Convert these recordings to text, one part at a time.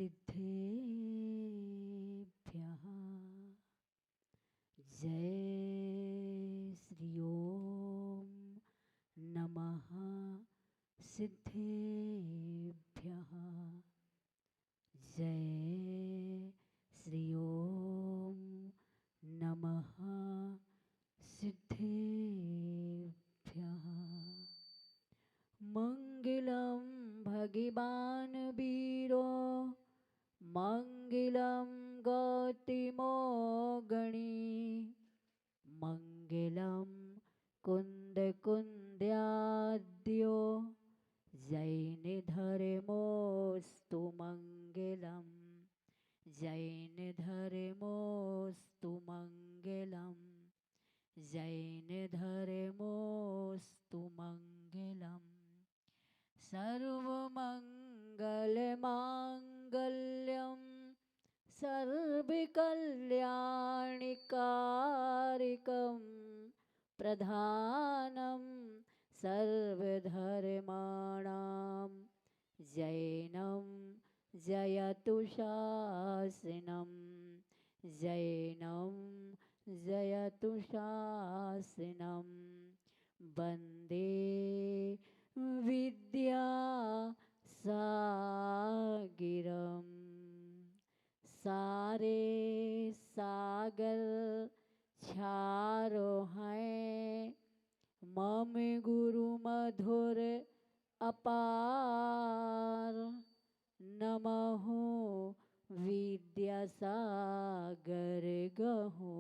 सिद्धेभ्यः जय श्री ओम नमः सिद्धेभ्यः जय श्री ओम नमः सिद्धेभ्यः मंगलम भगवान वीरो मंगलम गौतमो गणी मंगलम कुंद कुंद्याद्यो जैन धर्मोस्तु मंगलम जैन धर्मोस्तु मंगलम जैन धर्मोस्तु मंगलम सर्वमंगल मांगल्यम सर्वकल्याणिकारिकं प्रधानं सर्वधर्माणां जैनं जयतु शासनं जैनं जयतु शासनं वन्दे विद्यासागरम् सारे सागर छारो हैं मम गुरु मधुर अपार नमः विद्यासागर गहो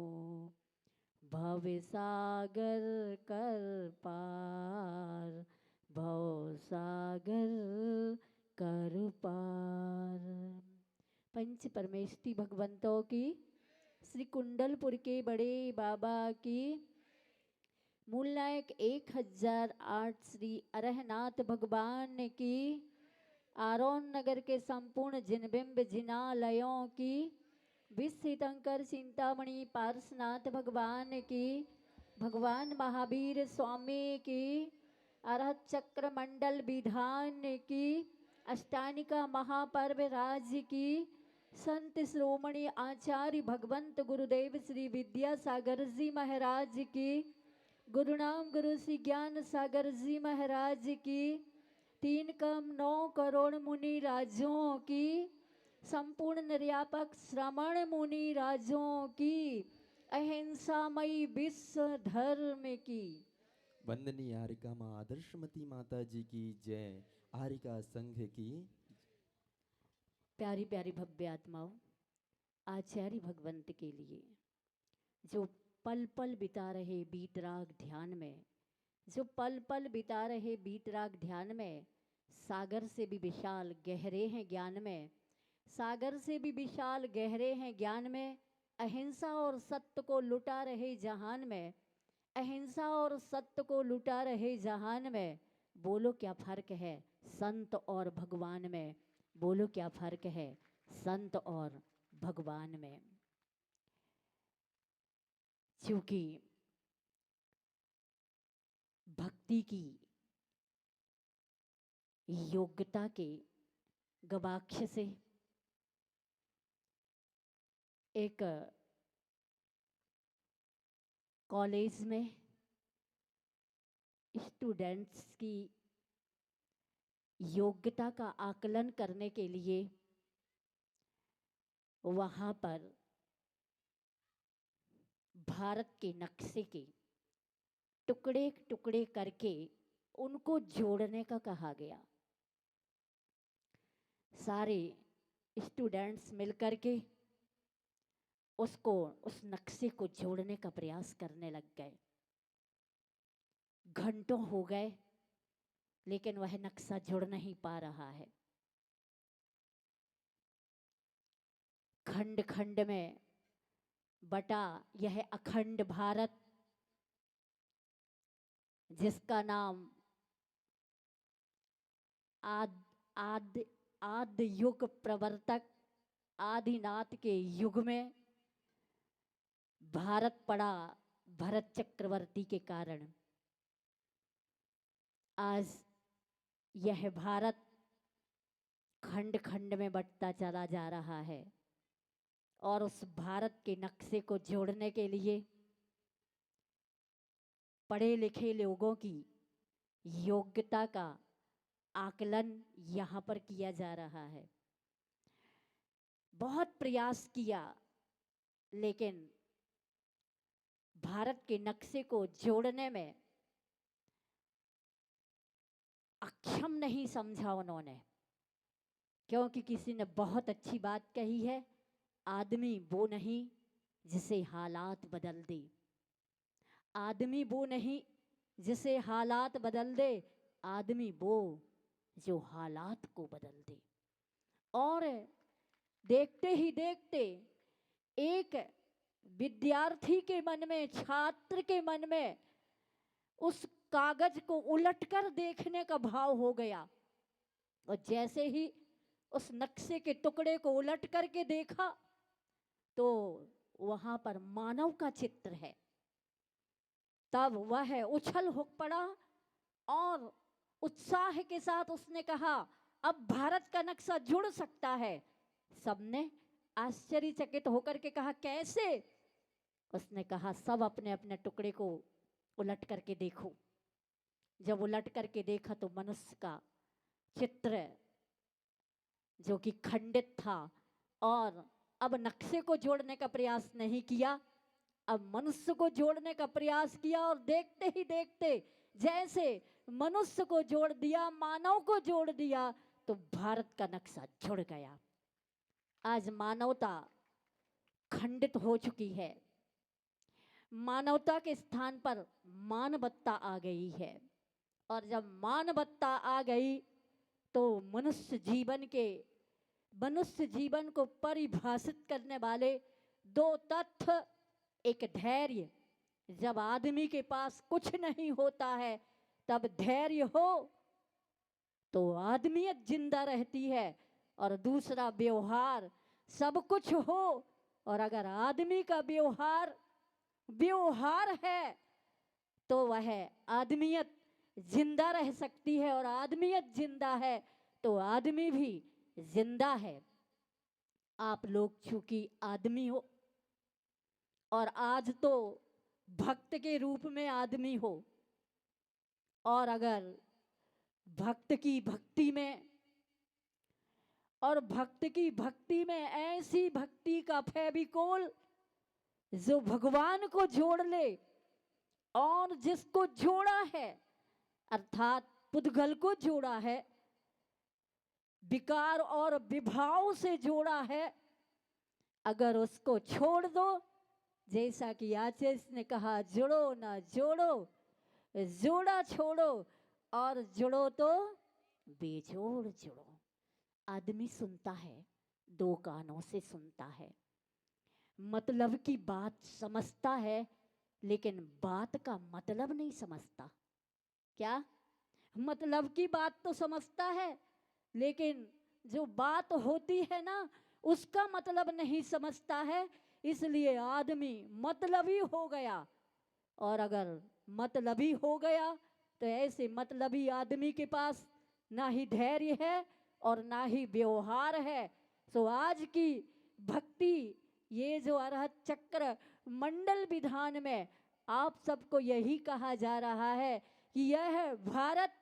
भव सागर कर पार भव सागर कर पार। पंच परमेष्टि भगवंतों की श्री कुंडलपुर के बड़े बाबा की मूल नायक 1008 श्री अरहनाथ भगवान की आरोन नगर के संपूर्ण जिनबिंब जिनालयों की विश्वतीर्थंकर चिंतामणि पार्श्वनाथ भगवान की भगवान महावीर स्वामी की अरहत चक्र मंडल विधान की अष्टानिका महापर्व राज्य की संत श्रोमणी आचार्य भगवंत गुरुदेव श्री विद्यासागर जी महाराज की गुरुनाम गुरु श्री ज्ञान सागर जी महाराज की 3 कम 9 करोड़ मुनि राजों की संपूर्ण निर्यापक श्रमण मुनि राजों की अहिंसामयी विश्व धर्म की वंदनीय आरिका माँ आदर्शमती माता जी की जय। आरिका संघ की प्यारी प्यारी भव्य आत्माओं, आचार्य भगवंत के लिए जो पल पल बिता रहे बीतराग ध्यान में, जो पल पल बिता रहे बीतराग ध्यान में, सागर से भी विशाल गहरे हैं ज्ञान में, सागर से भी विशाल गहरे हैं ज्ञान में, अहिंसा और सत्य को लुटा रहे जहान में, अहिंसा और सत्य को लुटा रहे जहान में, बोलो क्या फर्क है संत और भगवान में, बोलो क्या फर्क है संत और भगवान में। क्योंकि भक्ति की योग्यता के गवाक्ष से एक कॉलेज में स्टूडेंट्स की योग्यता का आकलन करने के लिए वहाँ पर भारत के नक्शे के टुकड़े टुकड़े करके उनको जोड़ने का कहा गया। सारे स्टूडेंट्स मिलकर के उस नक्शे को जोड़ने का प्रयास करने लग गए। घंटों हो गए लेकिन वह नक्शा जुड़ नहीं पा रहा है। खंड खंड में बटा यह अखंड भारत, जिसका नाम आदि युग प्रवर्तक आदिनाथ के युग में भारत पड़ा भरत चक्रवर्ती के कारण। आज यह भारत खंड खंड में बंटता चला जा रहा है। और उस भारत के नक्शे को जोड़ने के लिए पढ़े लिखे लोगों की योग्यता का आकलन यहाँ पर किया जा रहा है। बहुत प्रयास किया, लेकिन भारत के नक्शे को जोड़ने में अक्षम नहीं समझा उन्होंने, क्योंकि किसी ने बहुत अच्छी बात कही है, आदमी वो नहीं जिसे हालात बदल दे, आदमी वो नहीं जिसे हालात बदल दे, आदमी वो जो हालात को बदल दे। और देखते ही देखते एक विद्यार्थी के मन में, छात्र के मन में उस कागज को उलटकर देखने का भाव हो गया। और जैसे ही उस नक्शे के टुकड़े को उलट करके देखा तो वहां पर मानव का चित्र है। तब वह उछल हो पड़ा और उत्साह के साथ उसने कहा, अब भारत का नक्शा जुड़ सकता है। सबने आश्चर्यचकित होकर के कहा, कैसे? उसने कहा, सब अपने अपने टुकड़े को उलट करके देखो। जब उलट करके देखा तो मनुष्य का चित्र जो कि खंडित था, और अब नक्शे को जोड़ने का प्रयास नहीं किया, अब मनुष्य को जोड़ने का प्रयास किया। और देखते ही देखते जैसे मनुष्य को जोड़ दिया, मानव को जोड़ दिया, तो भारत का नक्शा जुड़ गया। आज मानवता खंडित हो चुकी है, मानवता के स्थान पर मानवता आ गई है। और जब मानवता आ गई तो मनुष्य जीवन को परिभाषित करने वाले दो तथ्य, एक धैर्य, जब आदमी के पास कुछ नहीं होता है तब धैर्य हो तो आदमियत जिंदा रहती है, और दूसरा व्यवहार, सब कुछ हो और अगर आदमी का व्यवहार है तो वह आदमियत जिंदा रह सकती है, और आदमियत जिंदा है तो आदमी भी जिंदा है। आप लोग चूंकि आदमी हो और आज तो भक्त के रूप में आदमी हो, और अगर भक्त की भक्ति में ऐसी भक्ति का फेविकोल जो भगवान को जोड़ ले, और जिसको जोड़ा है अर्थात पुद्गल को जोड़ा है, विकार और विभाव से जोड़ा है, अगर उसको छोड़ दो, जैसा कि आचार्य ने कहा, जोड़ो ना जोड़ो, जोड़ा छोड़ो, और जोड़ो तो बेजोड़ जोड़ो। आदमी सुनता है, दो कानों से सुनता है, मतलब की बात समझता है, लेकिन बात का मतलब नहीं समझता। क्या? मतलब की बात तो समझता है, लेकिन जो बात होती है ना, उसका मतलब नहीं समझता है। इसलिए आदमी मतलबी हो गया, और अगर मतलबी हो गया तो ऐसे मतलबी आदमी के पास ना ही धैर्य है और ना ही व्यवहार है। तो आज की भक्ति, ये जो अरहत चक्र मंडल विधान में आप सबको यही कहा जा रहा है कि यह भारत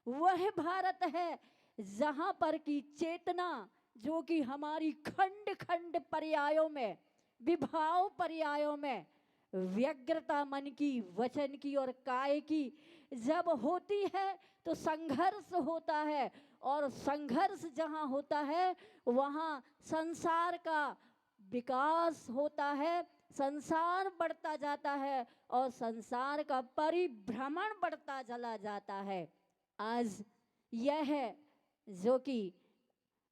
वह भारत है जहाँ पर की चेतना, जो कि हमारी खंड खंड पर्यायों में, विभाव पर्यायों में, व्यग्रता मन की, वचन की और काय की जब होती है तो संघर्ष होता है, और संघर्ष जहाँ होता है वहाँ संसार का विकास होता है, संसार बढ़ता जाता है, और संसार का परिभ्रमण बढ़ता चला जाता है। आज यह है जो कि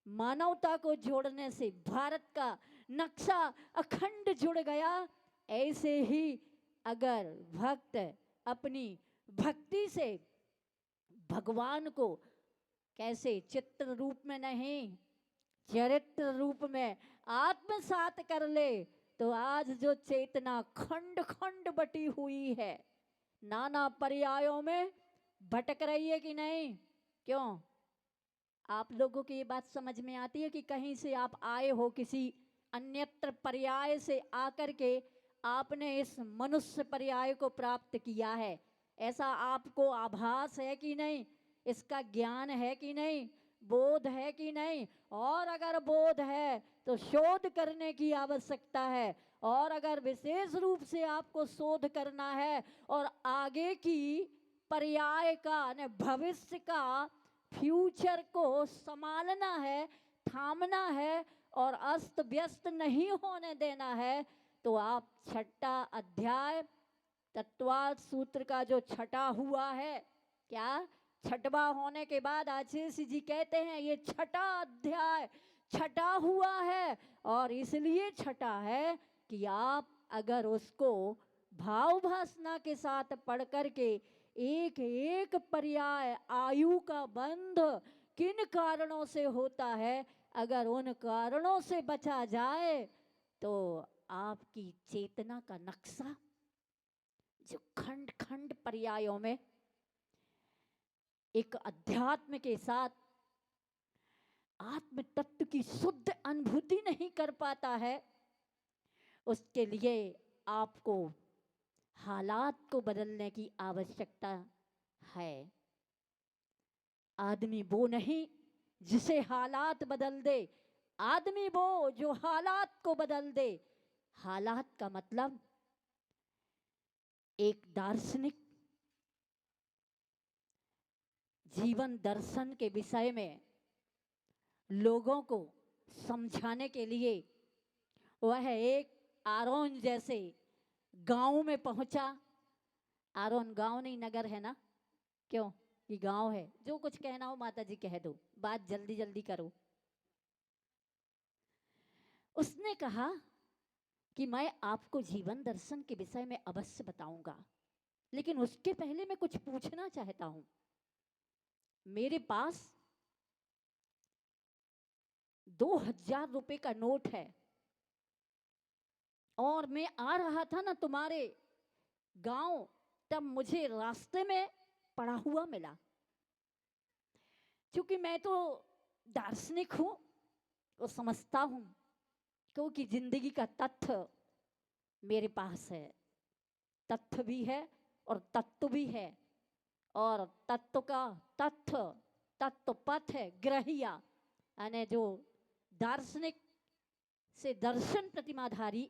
मानवता को जोड़ने से भारत का नक्शा अखंड जुड़ गया। ऐसे ही अगर भक्त अपनी भक्ति से भगवान को कैसे चित्र रूप में नहीं, चरित्र रूप में आत्मसात कर ले, तो आज जो चेतना खंड खंड बटी हुई है, नाना पर्यायों में भटक रही है कि नहीं? क्यों? आप लोगों की ये बात समझ में आती है कि कहीं से आप आए हो, किसी अन्यत्र पर्याय से आकर के आपने इस मनुष्य पर्याय को प्राप्त किया है, ऐसा आपको आभास है कि नहीं? इसका ज्ञान है कि नहीं? बोध है कि नहीं? और अगर बोध है तो शोध करने की आवश्यकता है, और अगर विशेष रूप से आपको शोध करना है और आगे की पर्याय का भविष्य का फ्यूचर को संभालना है, थामना है और अस्त व्यस्त नहीं होने देना है, तो आप छठा अध्याय तत्वार्थ सूत्र का जो छठा हुआ है, क्या छठवा होने के बाद आशीष जी कहते हैं ये छठा अध्याय छठा हुआ है, और इसलिए छठा है कि आप अगर उसको भाव भासना के साथ पढ़ करके एक एक पर्याय आयु का बंध किन कारणों से होता है, अगर उन कारणों से बचा जाए तो आपकी चेतना का नक्शा जो खंड खंड पर्यायों में एक अध्यात्म के साथ आत्म तत्व की शुद्ध अनुभूति नहीं कर पाता है, उसके लिए आपको हालात को बदलने की आवश्यकता है। आदमी वो नहीं जिसे हालात बदल दे, आदमी वो जो हालात को बदल दे। हालात का मतलब एक दार्शनिक जीवन दर्शन के विषय में लोगों को समझाने के लिए वह एक आरोन जैसे गांव में पहुंचा। आरोन गांव नहीं नगर है ना, क्यों? ये गांव है। जो कुछ कहना हो माता जी कह दो, बात जल्दी जल्दी करो। उसने कहा कि मैं आपको जीवन दर्शन के विषय में अवश्य बताऊंगा, लेकिन उसके पहले मैं कुछ पूछना चाहता हूं। मेरे पास 2000 रुपए का नोट है और मैं आ रहा था ना तुम्हारे गांव, तब मुझे रास्ते में पड़ा हुआ मिला। क्योंकि मैं तो दार्शनिक हूं और समझता हूं, क्योंकि जिंदगी का तथ्य मेरे पास है, तथ्य भी है और तत्व भी है, और तत्व का तथ्य तत्व पथ है ग्रहिया, यानी जो दार्शनिक से दर्शन प्रतिमाधारी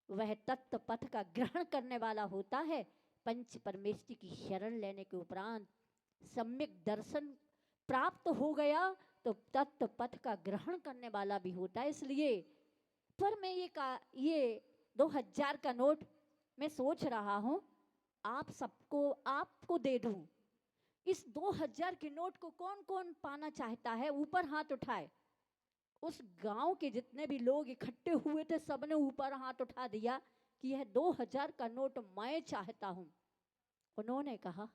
वह तत्व पथ का ग्रहण करने वाला होता है। पंच परमेष्टि की शरण लेने के उपरांत सम्यक दर्शन प्राप्त हो गया तो तत्व पथ का ग्रहण करने वाला भी होता है। इसलिए पर मैं ये 2000 का नोट मैं सोच रहा हूं आप सबको आपको दे दूं। इस 2000 के नोट को कौन कौन पाना चाहता है? ऊपर हाथ उठाए। उस गांव के जितने भी लोग इकट्ठे हुए थे सबने ऊपर हाथ उठा दिया कि यह 2000 का नोट मैं चाहता हूं। उन्होंने कहा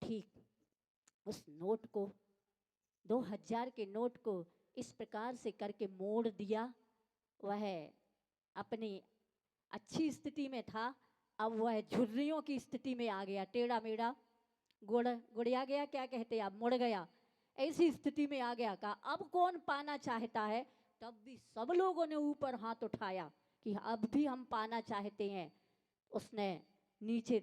ठीक। उस नोट को 2000 के नोट को इस प्रकार से करके मोड़ दिया। वह अपनी अच्छी स्थिति में था, अब वह झुर्रियों की स्थिति में आ गया, टेढ़ा मेढ़ा गुड़िया गया, क्या कहते आप, मुड़ गया, ऐसी स्थिति में आ गया। कहा अब कौन पाना चाहता है? तब भी सब लोगों ने ऊपर हाथ उठाया कि अब भी हम पाना चाहते हैं। उसने नीचे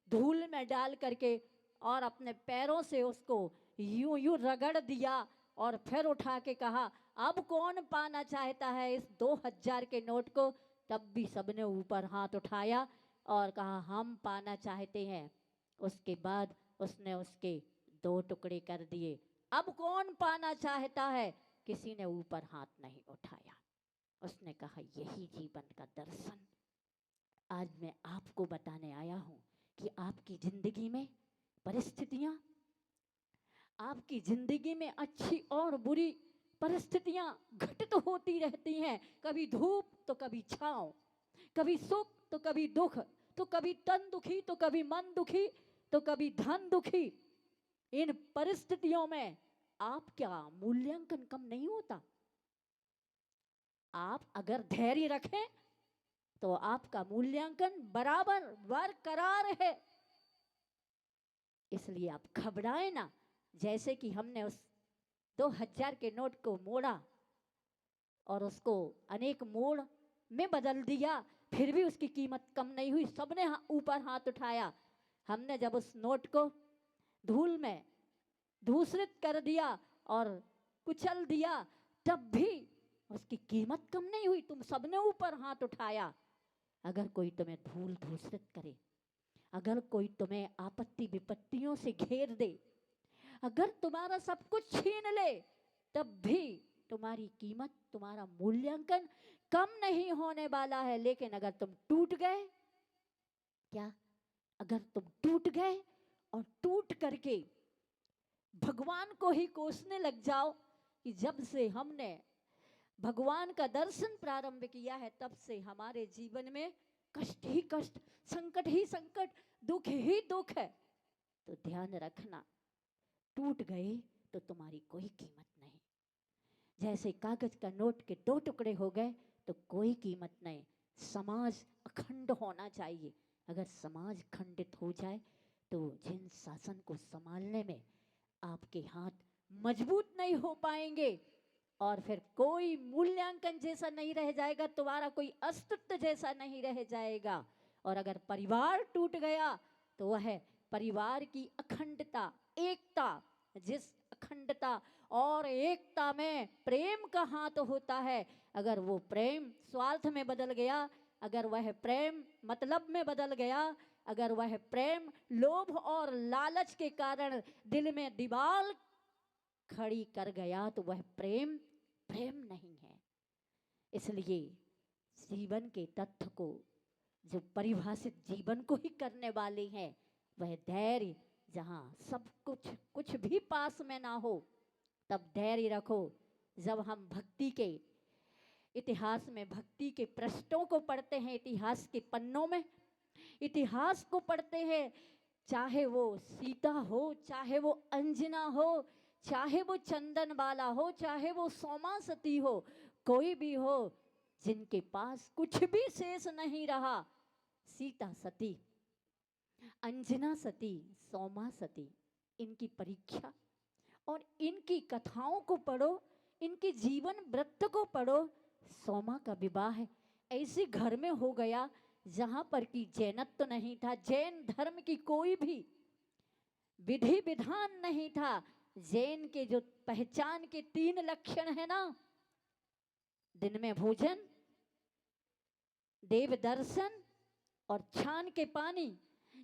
धूल में डाल करके और अपने पैरों से उसको यूं यूं रगड़ दिया और फिर उठा के कहा अब कौन पाना चाहता है इस 2000 के नोट को? तब भी सबने ऊपर हाथ उठाया और कहा हम पाना चाहते हैं। उसके बाद उसने उसके 2 टुकड़े कर दिए। अब कौन पाना चाहता है? किसी ने ऊपर हाथ नहीं उठाया। उसने कहा यही जीवन का दर्शन आज मैं आपको बताने आया हूं कि आपकी जिंदगी में परिस्थितियां, आपकी जिंदगी में अच्छी और बुरी परिस्थितियां घटित होती रहती हैं। कभी धूप तो कभी छांव, कभी सुख तो कभी दुख, तो कभी तन दुखी तो कभी मन दुखी, तो कभी धन दुखी। इन परिस्थितियों में आप क्या मूल्यांकन कम नहीं होता? आप अगर धैर्य रखें तो आपका मूल्यांकन बराबर बरकरार है। इसलिए आप घबराए ना। जैसे कि हमने उस 2000 के नोट को मोड़ा और उसको अनेक मोड़ में बदल दिया, फिर भी उसकी कीमत कम नहीं हुई। सबने ऊपर हाथ उठाया। हमने जब उस नोट को धूल में धूसरित कर दिया और कुचल दिया, तब भी उसकी कीमत कम नहीं हुई। तुम सबने ऊपर हाथ उठाया। अगर कोई तुम्हें धूल धूसरित करे, अगर कोई तुम्हें आपत्ति विपत्तियों से घेर दे, अगर तुम्हारा सब कुछ छीन ले, तब भी तुम्हारी कीमत, तुम्हारा मूल्यांकन कम नहीं होने वाला है। लेकिन अगर तुम टूट गए, क्या अगर तुम टूट गए और टूट करके भगवान को ही कोसने लग जाओ कि जब से हमने भगवान का दर्शन प्रारंभ किया है, तब से हमारे जीवन में कष्ट ही कष्ट, संकट ही संकट, दुख ही दुख है, तो ध्यान रखना, टूट गए तो तुम्हारी कोई कीमत नहीं। जैसे कागज का नोट के 2 टुकड़े हो गए तो कोई कीमत नहीं। समाज अखंड होना चाहिए। अगर समाज खंडित हो जाए तो जिन शासन को संभालने में आपके हाथ मजबूत नहीं हो पाएंगे और फिर कोई मूल्यांकन जैसा नहीं रह जाएगा, तुम्हारा कोई अस्तित्व जैसा नहीं रह जाएगा। और अगर परिवार टूट गया तो वह परिवार की अखंडता, एकता, जिस अखंडता और एकता में प्रेम का हाथ होता है, अगर वो प्रेम स्वार्थ में बदल गया, अगर वह प्रेम मतलब में बदल गया, अगर वह प्रेम लोभ और लालच के कारण दिल में दीवार खड़ी कर गया, तो वह प्रेम प्रेम नहीं है। इसलिए जीवन के तत्व को जो परिभाषित जीवन को ही करने वाले हैं, वह धैर्य। जहाँ सब कुछ भी पास में ना हो, तब धैर्य रखो। जब हम भक्ति के इतिहास में भक्ति के पृष्ठों को पढ़ते हैं, इतिहास के पन्नों में इतिहास को पढ़ते हैं, चाहे वो सीता हो, चाहे वो अंजना हो, चाहे वो चंदनबाला हो, चाहे वो सोमा सती हो, कोई भी हो, जिनके पास कुछ भी शेष नहीं रहा, सीता सती, अंजना सती, सोमा सती, इनकी परीक्षा और इनकी कथाओं को पढ़ो, इनके जीवन वृत्त को पढ़ो। सोमा का विवाह ऐसे घर में हो गया जहां पर कि जैनत्व नहीं था, जैन धर्म की कोई भी विधि विधान नहीं था। जैन के जो पहचान के 3 लक्षण है ना, दिन में भोजन, देव दर्शन और छान के पानी,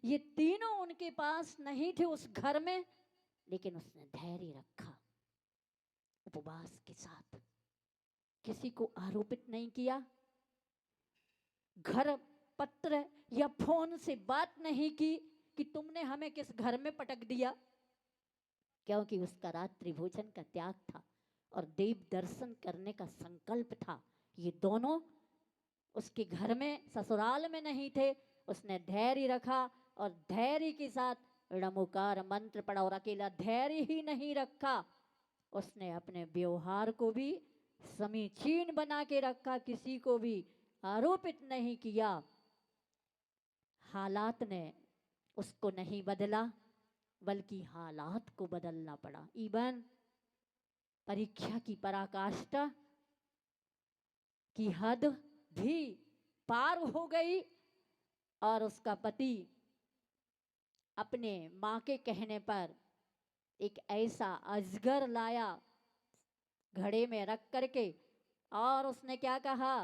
ये तीनों उनके पास नहीं थे उस घर में। लेकिन उसने धैर्य रखा, उपवास के साथ, किसी को आरोपित नहीं किया, घर पत्र या फोन से बात नहीं की कि तुमने हमें किस घर में पटक दिया, क्योंकि उसका रात्रि भोजन का त्याग था और देव दर्शन करने का संकल्प था। ये दोनों उसके घर में, ससुराल में नहीं थे। उसने धैर्य रखा और धैर्य के साथ णमुकार मंत्र पढ़ा। और अकेला धैर्य ही नहीं रखा, उसने अपने व्यवहार को भी समीचीन बना के रखा, किसी को भी आरोपित नहीं किया। हालात ने उसको नहीं बदला, बल्कि हालात को बदलना पड़ा। इवन परीक्षा की पराकाष्ठा की हद भी पार हो गई और उसका पति अपने माँ के कहने पर एक ऐसा अजगर लाया घड़े में रख करके, और उसने क्या कहा,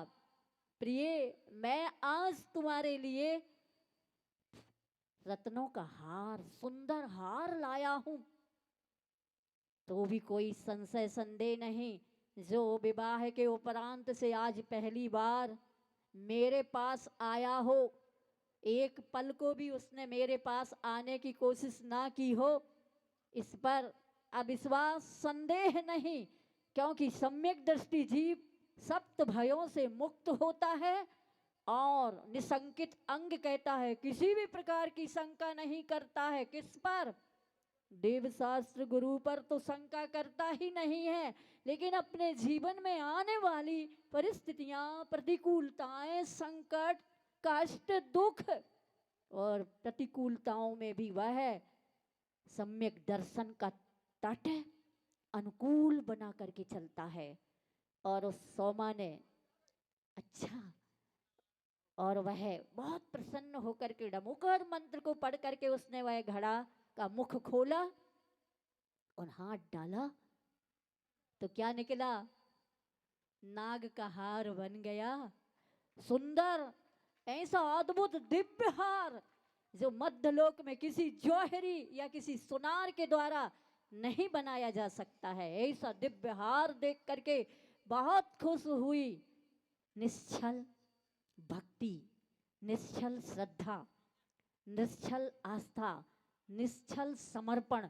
प्रिय मैं आज तुम्हारे लिए रत्नों का हार, सुंदर हार लाया हूं। तो भी कोई संशय संदेह नहीं, जो विवाह के उपरांत से आज पहली बार मेरे पास आया हो, एक पल को भी उसने मेरे पास आने की कोशिश ना की हो, इस पर अविश्वास संदेह नहीं, क्योंकि सम्यक दृष्टि जीव सप्त भयों से मुक्त होता है और निशंकित अंग कहता है, किसी भी प्रकार की शंका नहीं करता है। किस पर? देवशास्त्र गुरु पर तो शंका करता ही नहीं है, लेकिन अपने जीवन में आने वाली परिस्थितियां, प्रतिकूलताएं, संकट, कष्ट, दुख और प्रतिकूलताओं में भी वह सम्यक दर्शन का तट अनुकूल बना करके चलता है। और उस सोमा ने अच्छा, और वह बहुत प्रसन्न होकर के डमोकर मंत्र को पढ़ करके उसने वह घड़ा का मुख खोला और हाथ डाला तो क्या निकला? नाग का हार बन गया, सुंदर, ऐसा अद्भुत दिव्य हार जो मध्यलोक में किसी जौहरी या किसी सुनार के द्वारा नहीं बनाया जा सकता है। ऐसा दिव्य हार देख करके बहुत खुश हुई। निश्चल भक्ति, निश्चल श्रद्धा, निश्चल आस्था, निश्चल समर्पण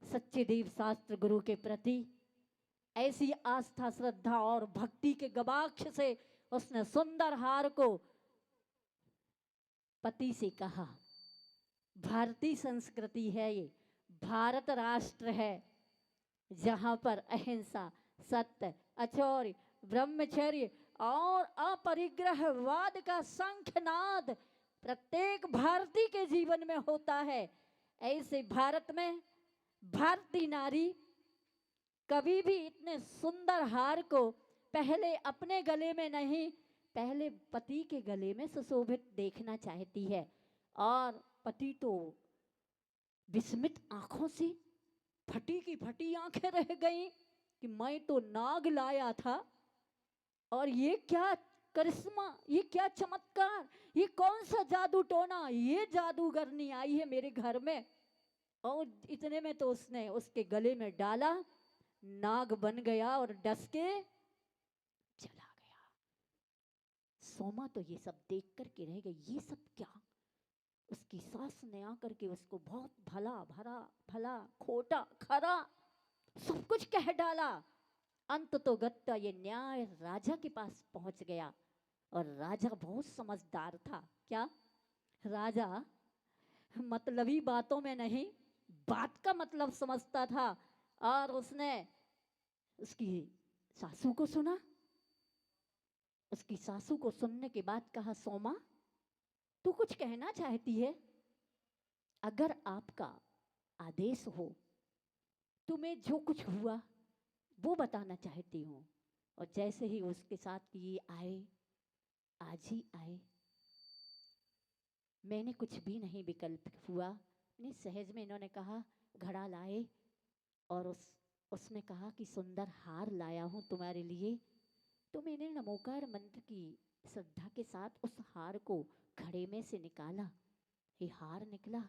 सच्चे देव शास्त्र गुरु के प्रति, ऐसी आस्था, श्रद्धा और भक्ति के गवाक्ष से उसने सुंदर हार को पति से कहा। भारतीय संस्कृति है ये, भारत राष्ट्र है जहां पर अहिंसा, सत्य, अचौर्य, ब्रह्मचर्य और अपरिग्रहवाद का शंखनाद प्रत्येक भारतीय के जीवन में होता है। ऐसे भारत में भारतीय नारी कभी भी इतने सुंदर हार को पहले अपने गले में नहीं, पहले पति के गले में सुशोभित देखना चाहती है। और पति तो विस्मित आंखों से फटी की फटी आंखें रह गईं कि मैं तो नाग लाया था और ये क्या करिश्मा, ये क्या चमत्कार, ये कौन सा जादू टोना, ये जादूगरनी आई है मेरे घर में। और इतने में तो उसने उसके गले में डाला, नाग बन गया और डस के चला गया। सोमा तो ये सब देख करके रह गई, ये सब क्या? उसकी सास ने आकर के उसको बहुत भला भरा, भला खोटा खरा सब कुछ कह डाला। अंत तो गत्ता ये न्याय राजा के पास पहुंच गया और राजा बहुत समझदार था। क्या? राजा मतलबी बातों में नहीं, बात का मतलब समझता था। और उसने उसकी सासू को सुना। उसकी सासू को सुनने के बाद कहा, सोमा तू कुछ कहना चाहती है? अगर आपका आदेश हो, तुम्हें जो कुछ हुआ वो बताना चाहती हूँ। और जैसे ही उसके साथ ये आए, आज ही आए, मैंने कुछ भी नहीं विकल्प हुआ। नहीं, सहज में इन्होंने कहा घड़ा लाए और उसने कहा कि सुंदर हार लाया हूँ तुम्हारे लिए। तो मैंने नमोकार मंत्र की श्रद्धा के साथ उस हार को घड़े में से निकाला। ये हार निकला।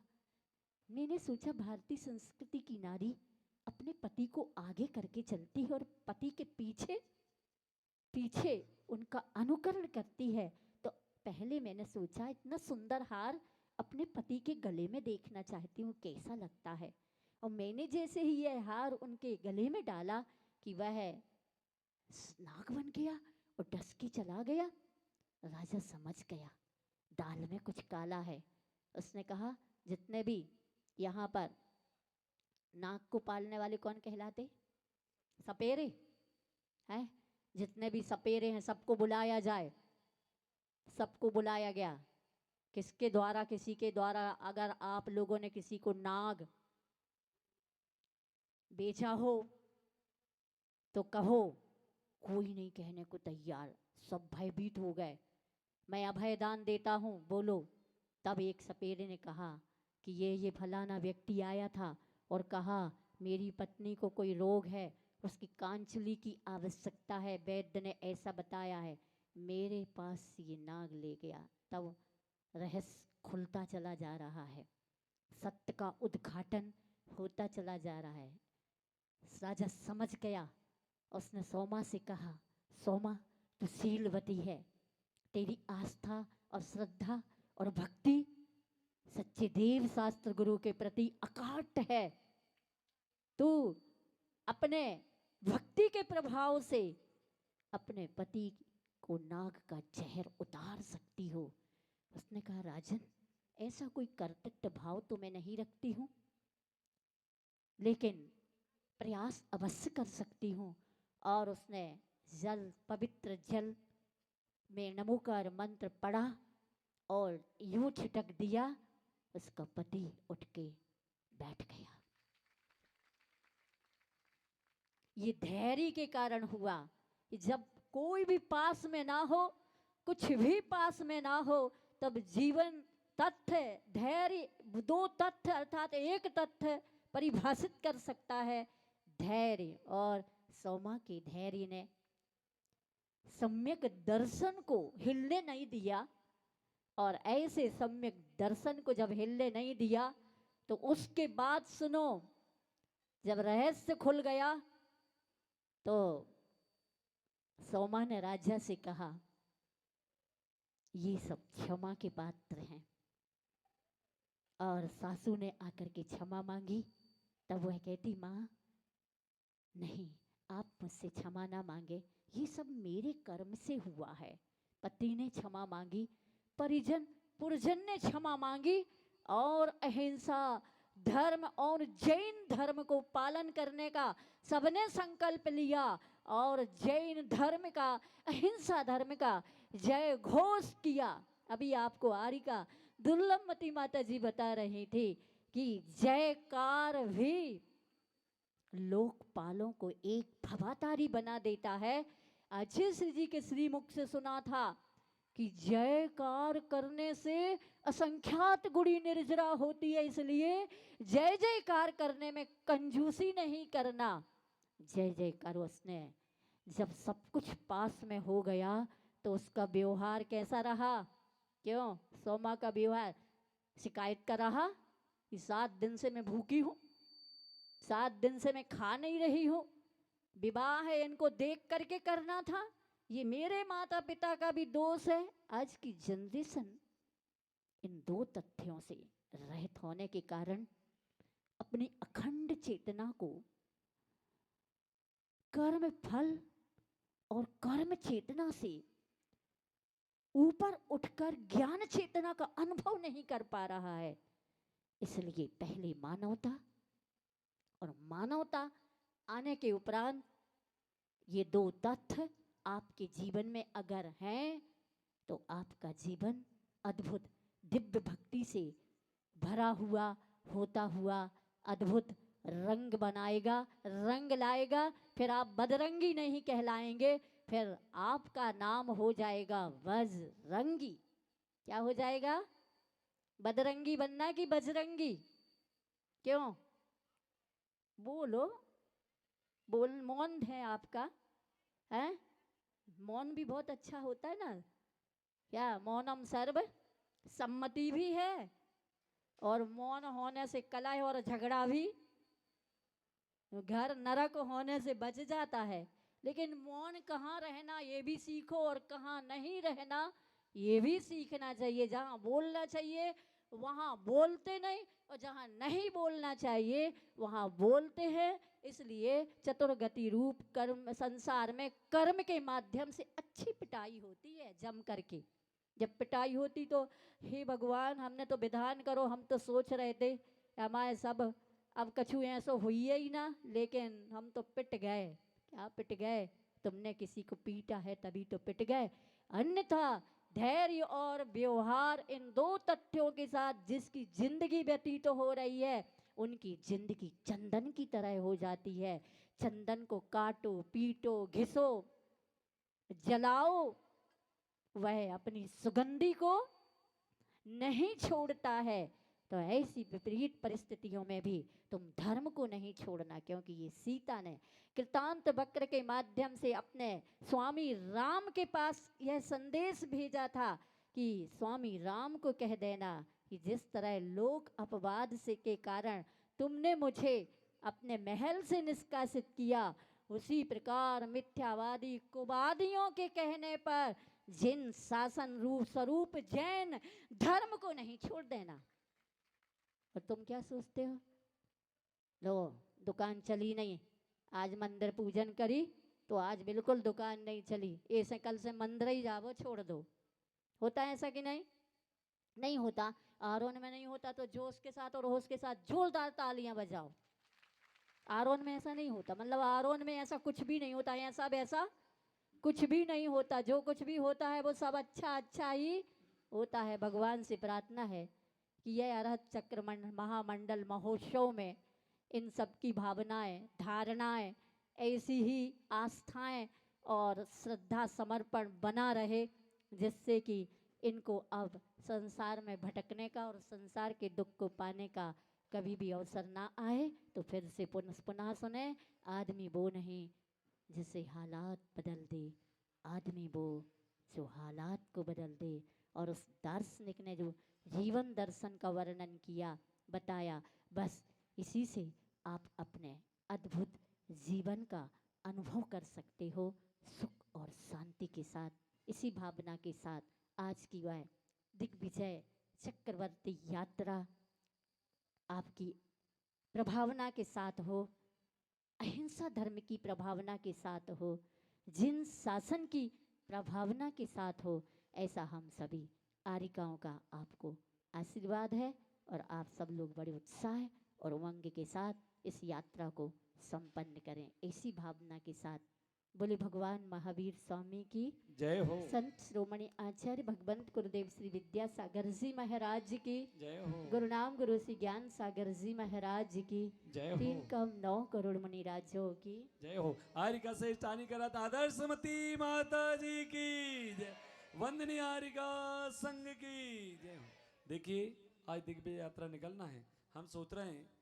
मैंने सोचा भारतीय संस्कृति की नारी अपने पति को आगे करके चलती है और पति के पीछे पीछे उनका अनुकरण करती है। तो पहले मैंने सोचा इतना सुंदर हार अपने पति के गले में देखना चाहती हूँ कैसा लगता है। और मैंने जैसे ही यह हार उनके गले में डाला कि वह नाग बन गया और डस के चला गया। राजा समझ गया दाल में कुछ काला है। उसने कहा, जितने भी यहाँ पर नाग को पालने वाले कौन कहलाते? सपेरे हैं। जितने भी सपेरे हैं सबको बुलाया जाए। सबको बुलाया गया। किसके द्वारा? किसी के द्वारा अगर आप लोगों ने किसी को नाग बेचा हो तो कहो। कोई नहीं कहने को तैयार, सब भयभीत हो गए। मैं अभय दान देता हूँ, बोलो। तब एक सपेरे ने कहा कि ये फलाना व्यक्ति आया था और कहा मेरी पत्नी को कोई रोग है, उसकी कांचुली की आवश्यकता है, वैद्य ने ऐसा बताया है, मेरे पास ये नाग ले गया। तब रहस्य खुलता चला जा रहा है, सत्य का उद्घाटन होता चला जा रहा है। राजा समझ गया। उसने सोमा से कहा, सोमा तू शीलवती है, तेरी आस्था और श्रद्धा और भक्ति सच्चे देव शास्त्र गुरु के प्रति अकाट है। तू अपने भक्ति के प्रभाव से अपने पति को नाग का जहर उतार सकती हो। उसने कहा, राजन ऐसा कोई कर्तव्य भाव तो मैं नहीं रखती हूँ, लेकिन प्रयास अवश्य कर सकती हूँ। और उसने जल, पवित्र जल में नमोकार मंत्र पढ़ा और यूं छिटक दिया, उसका पति उठ के बैठ गया। ये धैर्य के कारण हुआ। जब कोई भी पास में ना हो, कुछ भी पास में ना हो, तब जीवन तथ्य धैर्य, दो तथ्य अर्थात एक तथ्य परिभाषित कर सकता है धैर्य। और सोमा के धैर्य ने सम्यक दर्शन को हिलने नहीं दिया, और ऐसे सम्यक दर्शन को जब हिलने नहीं दिया तो उसके बाद सुनो, जब रहस्य खुल गया तो सोमा ने राजा से कहा ये सब क्षमा के पात्र हैं। और सासू ने आकर के क्षमा मांगी। तब वह कहती माँ नहीं, आप मुझसे क्षमा ना मांगे, ये सब मेरे कर्म से हुआ है। पति ने क्षमा मांगी, परिजन पुरजन ने क्षमा मांगी, और अहिंसा धर्म और जैन धर्म को पालन करने का सबने संकल्प लिया, और जैन धर्म का, अहिंसा धर्म का जय घोष किया। अभी आपको आरिका दुर्लभमती माता जी बता रही थी कि जयकार भी लोकपालों को एक भवातारी बना देता है। अच्छे श्री जी के श्रीमुख से सुना था कि जयकार करने से असंख्यात गुणी निर्जरा होती है, इसलिए जय जयकार करने में कंजूसी नहीं करना। जय जयकार उसने जब सब कुछ पास में हो गया तो उसका व्यवहार कैसा रहा? क्यों सोमा का व्यवहार शिकायत का रहा कि 7 दिन से मैं भूखी हूँ, 7 दिन से मैं खा नहीं रही हूँ, विवाह है इनको देख करके करना था, ये मेरे माता पिता का भी दोष है। आज की जनरेशन इन दो तथ्यों से रहित होने के कारण अपनी अखंड चेतना को कर्म फल और कर्म चेतना से ऊपर उठकर ज्ञान चेतना का अनुभव नहीं कर पा रहा है। इसलिए पहले मानवता, और मानवता आने के उपरांत ये दो तथ्य आपके जीवन में अगर हैं तो आपका जीवन अद्भुत दिव्य भक्ति से भरा हुआ होता हुआ अद्भुत रंग बनाएगा, रंग लाएगा। फिर आप बदरंगी नहीं कहलाएंगे, फिर आपका नाम हो जाएगा बजरंगी। क्या हो जाएगा? बदरंगी बनना कि बजरंगी? क्यों बोलो, बोल मौन है आपका, है मौन भी बहुत अच्छा होता है ना। क्या मौनम सर्व सम्मति भी है, और मौन होने से कलह और झगड़ा भी, घर नरक होने से बच जाता है। लेकिन मौन कहाँ रहना ये भी सीखो, और कहाँ नहीं रहना ये भी सीखना चाहिए। जहाँ बोलना चाहिए वहाँ बोलते नहीं, और जहाँ नहीं बोलना चाहिए वहाँ बोलते हैं। इसलिए चतुर्गति रूप कर्म संसार में कर्म के माध्यम से अच्छी पिटाई होती है जम करके। जब पिटाई होती तो हे भगवान हमने तो विधान करो, हम तो सोच रहे थे हमारे सब अब कछु ऐसा हुई ही ना, लेकिन हम तो पिट गए। क्या पिट गए? तुमने किसी को पीटा है तभी तो पिट गए, अन्यथा धैर्य और व्यवहार इन दो तथ्यों के साथ जिसकी जिंदगी व्यतीत हो रही है उनकी जिंदगी चंदन की तरह हो जाती है। चंदन को काटो, पीटो, घिसो, जलाओ, वह अपनी सुगंधी को नहीं छोड़ता है। तो ऐसी विपरीत परिस्थितियों में भी तुम धर्म को नहीं छोड़ना, क्योंकि ये सीता ने कृतांत वक्र के माध्यम से अपने स्वामी राम के पास यह संदेश भेजा था कि स्वामी राम को कह देना कि जिस तरह लोक अपवाद से के कारण तुमने मुझे अपने महल से निष्कासित किया, उसी प्रकार मिथ्यावादी कुवादियों के कहने पर जिन शासन रूप स्वरूप जैन धर्म को नहीं छोड़ देना। और तुम क्या सोचते हो, लो दुकान चली नहीं, आज मंदिर पूजन करी तो आज बिल्कुल दुकान नहीं चली, ऐसे कल से मंदिर ही जाओ छोड़ दो। होता है ऐसा कि नहीं? नहीं होता। आरोन में नहीं होता तो जोश के साथ और होश के साथ जोरदार तालियां बजाओ। आरोन में ऐसा नहीं होता, मतलब आरोन में ऐसा कुछ भी नहीं होता, ऐसा वैसा कुछ भी नहीं होता। जो कुछ भी होता है वो सब अच्छा अच्छा ही होता है। भगवान से प्रार्थना है कि यह अरहत चक्र महामंडल महोत्सव में इन सब की भावनाएं, धारणाएं ऐसी ही आस्थाएं और श्रद्धा समर्पण बना रहे, जिससे कि इनको अब संसार में भटकने का और संसार के दुख को पाने का कभी भी अवसर ना आए। तो फिर से पुनः सुने, आदमी वो नहीं जिसे हालात बदल दे, आदमी वो जो हालात को बदल दे। और उस दार्शनिक ने जो जीवन दर्शन का वर्णन किया, बताया, बस इसी से आप अपने अद्भुत जीवन का अनुभव कर सकते हो सुख और शांति के साथ। इसी भावना के साथ आज की वह दिग्विजय चक्रवर्ती यात्रा आपकी प्रभावना के साथ हो, अहिंसा धर्म की प्रभावना के साथ हो, जिन शासन की प्रभावना के साथ हो, ऐसा हम सभी आर्यिकाओं का आपको आशीर्वाद है। और आप सब लोग बड़े उत्साह और उमंग के साथ इस यात्रा को संपन्न करें। इसी भावना के साथ बोले भगवान महावीर स्वामी की जय हो। संत श्रोमणी आचार्य भगवंत गुरुदेव श्री विद्यासागर जी महाराज की जय हो। गुरुनाम गुरु श्री ज्ञान सागर जी महाराज की जय हो। 3 कम 9 करोड़ मुनि राजों की जय हो। आर्यिका से स्थानी करत आदर्शमती माता जी की जय। वंदनीय आर्यिका संघ की जय हो। देखिए आज दिग्विजय यात्रा निकलना है, हम सोच रहे हैं